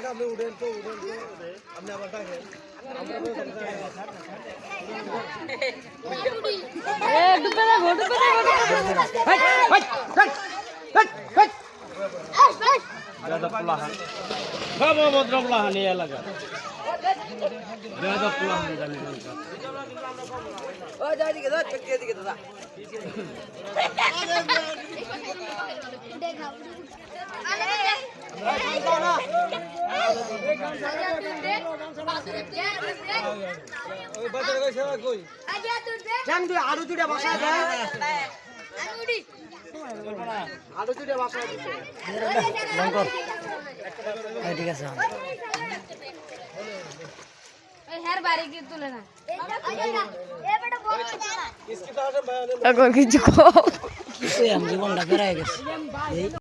আপনি উঠেন তো আপনি আবার ডাকেন আরো দুটা বাসা আরো দুটা বাসা ঠিক আছে এখন কিছু জীবনটা বেড়াই গেছে।